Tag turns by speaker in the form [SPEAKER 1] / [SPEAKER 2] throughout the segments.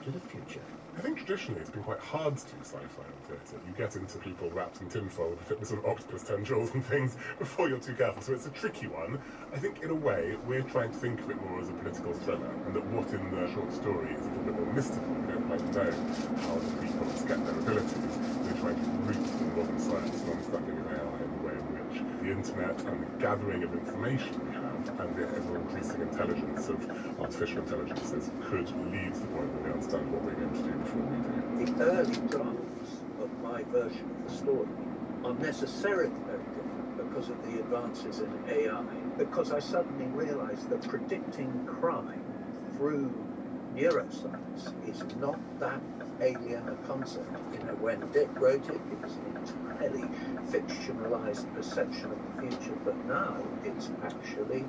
[SPEAKER 1] to the future.
[SPEAKER 2] I think traditionally it's been quite hard to do sci-fi in theatre. You get into people wrapped in tinfoil with sort of octopus tendrils and things before you're too careful, so it's a tricky one. I think in a way we're trying to think of it more as a political thriller, and that what in the short story is a little bit more mystical. We don't quite know how the people get their abilities. We're trying to root the modern science and understanding of AI in the way in which the internet and the gathering of information we have and the ever-increasing intelligence of artificial intelligences could lead to the point where we understand what we're going to do before we do.
[SPEAKER 3] The early drafts of my version of the story are necessarily very different because of the advances in AI, because I suddenly realized that predicting crime through neuroscience is not that alien a concept. You know, when Dick wrote it, it was an entirely fictionalized perception of the future, but now it's actually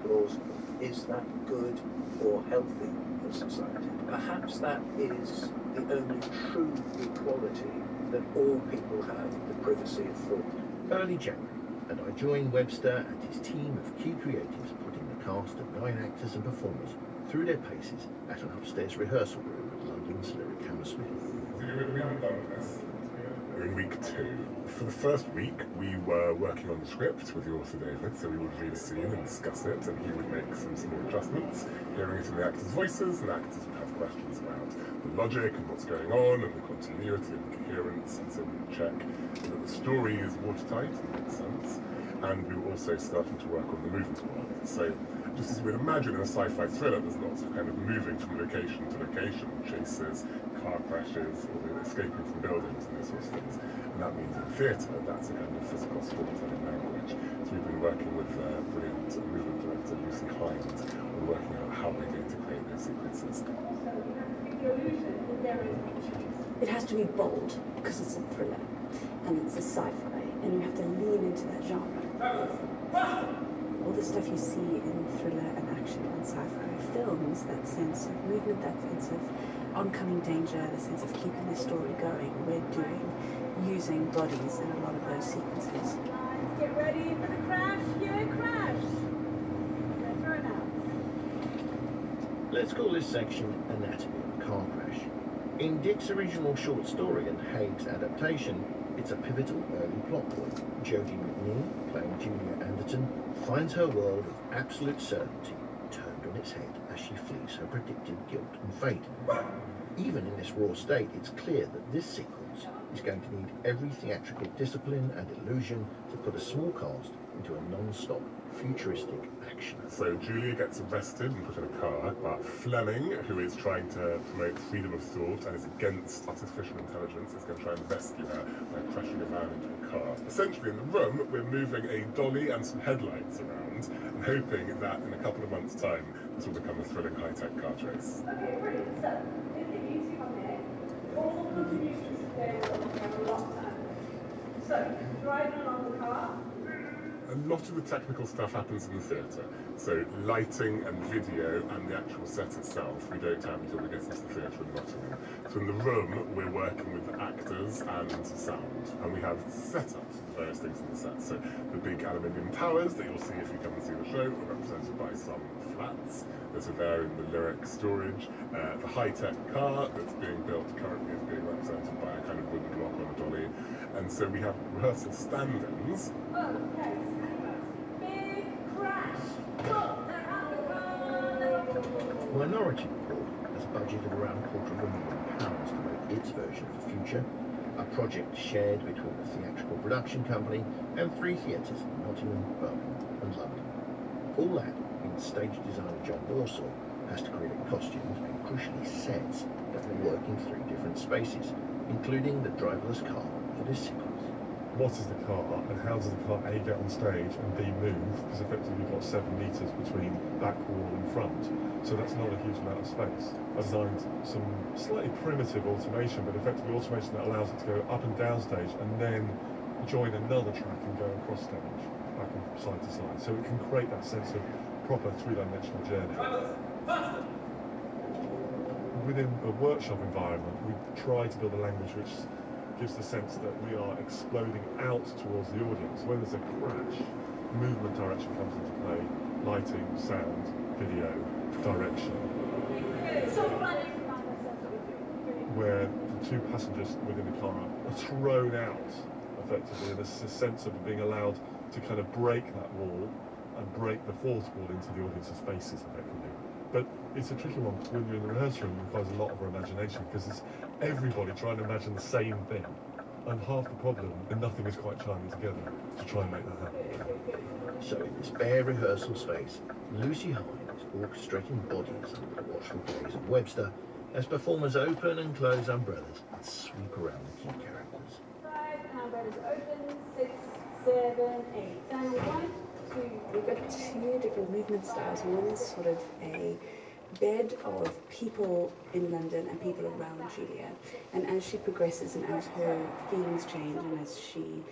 [SPEAKER 3] plausible. Is that good or healthy for society? Perhaps that is the only true equality that all people have, the privacy of thought.
[SPEAKER 1] Early January, and I join Webster and his team of key creatives putting the cast of 9 actors and performers through their paces at an upstairs rehearsal room at London's Lyric Hammersmith.
[SPEAKER 2] We haven't done this. We're in week 2. For the first week, we were working on the script with the author David, so we would read a scene and discuss it, and he would make some small adjustments, hearing it in the actors' voices, and actors would have questions about the logic and what's going on, and the continuity and the coherence, and so we would check that the story is watertight and makes sense, and we were also starting to work on the movement world. So, just as you would imagine in a sci-fi thriller, there's lots of kind of moving from location to location, chases, car crashes, or escaping from buildings and those sorts of things. And that means in theatre, that's a kind of physical storytelling language. So we've been working with brilliant movement director Lucy Hines on working out how we're going to create those sequences.
[SPEAKER 4] It has to be bold, because it's a thriller, and it's a sci-fi, and you have to lean into that genre. All the stuff you see in thriller and action and sci-fi films, that sense of movement, that sense of oncoming danger, the sense of keeping the story going, we're doing using bodies in a lot of those sequences.
[SPEAKER 5] Get ready for the crash. Yeah, crash. Let's run out.
[SPEAKER 1] Let's call this section Anatomy of a Car Crash. In Dick's original short story and Haig's adaptation, it's a pivotal early plot point. Jodie McNee, playing Julia Anderton, finds her world of absolute certainty turned on its head as she flees her predicted guilt and fate. Even in this raw state, it's clear that this sequence is going to need every theatrical discipline and illusion to put a small cast into a non-stop, futuristic action.
[SPEAKER 2] So Julia gets arrested and put in a car, but Fleming, who is trying to promote freedom of thought and is against artificial intelligence, is going to try and rescue her by crashing a van into a car. Essentially, in the room, we're moving a dolly and some headlights around and hoping that in a couple of months' time, this will become a thrilling high-tech car chase.
[SPEAKER 5] Okay, brilliant. So, if you see on here, all contributions today will have a lot of time. So, driving along the car.
[SPEAKER 2] A lot of the technical stuff happens in the theatre. So lighting and video and the actual set itself, we don't have until we get into the theatre in Nottingham. So in the room, we're working with actors and sound. And we have setups for various things in the set. So the big aluminium towers that you'll see if you come and see the show are represented by some flats that are there in the Lyric storage. The high-tech car that's being built currently is being represented by a kind of wooden block on a dolly. And so we have rehearsal stand-ins.
[SPEAKER 5] Oh, okay. Big crash. Look, they're out the car.
[SPEAKER 1] Minority Report has a budget of around £250,000 to make its version of the future, a project shared between the theatrical production company and 3 theatres in Nottingham, Birmingham and London. All that means stage designer John Warsaw has to create costumes and crucially sets that are working through different spaces, including the driverless car for this sequence.
[SPEAKER 6] What is the car and how does the car A get on stage and B move, because effectively you've got 7 metres between back wall and front, so that's not a huge amount of space. I designed some slightly primitive automation, but effectively automation that allows it to go up and down stage and then join another track and go across stage, back and side to side, so it can create that sense of proper 3-dimensional journey. Within a workshop environment, we try to build a language which gives the sense that we are exploding out towards the audience. When there's a crash, movement direction comes into play, lighting, sound, video, direction.
[SPEAKER 5] So planning from that sense of
[SPEAKER 6] two passengers within the car are thrown out, effectively, and there's a sense of being allowed to kind of break that wall and break the fourth wall into the audience's faces, effectively. But it's a tricky one. When you're in the rehearsal room, it requires a lot of our imagination, because it's everybody trying to imagine the same thing. And half the problem, and nothing is quite chiming together to try and make that happen.
[SPEAKER 1] So in this bare rehearsal space, Lucy Hyde is orchestrating bodies under the watchful gaze of Webster as performers open and close umbrellas and sweep around the key characters.
[SPEAKER 5] 5, and umbrellas open, 6, 7, 8. Down 1, 2.
[SPEAKER 4] We've got two different movement styles. One is sort of a bed of people in London and people around Julia. And as she progresses and as her feelings change and as she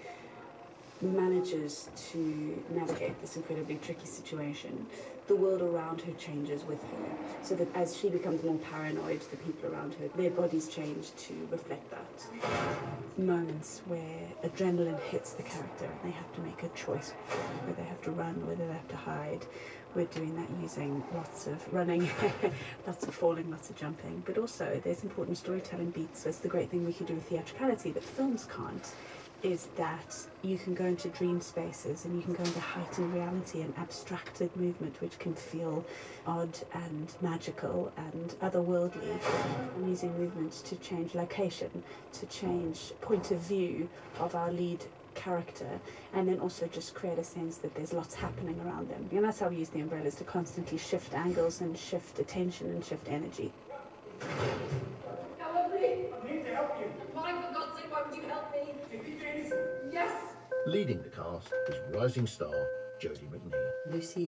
[SPEAKER 4] manages to navigate this incredibly tricky situation, the world around her changes with her. So that as she becomes more paranoid, the people around her, their bodies change to reflect that. Moments where adrenaline hits the character and they have to make a choice, whether they have to run, whether they have to hide. We're doing that using lots of running, lots of falling, lots of jumping, but also there's important storytelling beats. That's the great thing we can do with theatricality that films can't, is that you can go into dream spaces and you can go into heightened reality and abstracted movement, which can feel odd and magical and otherworldly. I'm using movement to change location, to change point of view of our lead character, and then also just create a sense that there's lots happening around them. And that's how we use the umbrellas, to constantly shift angles and shift attention and shift energy.
[SPEAKER 5] Help me!
[SPEAKER 7] I'm here to help you.
[SPEAKER 5] Why, for God's sake, why would you help me?
[SPEAKER 7] Did you do anything?
[SPEAKER 5] Yes!
[SPEAKER 1] Leading the cast is rising star Jodie McNee.
[SPEAKER 8] Lucy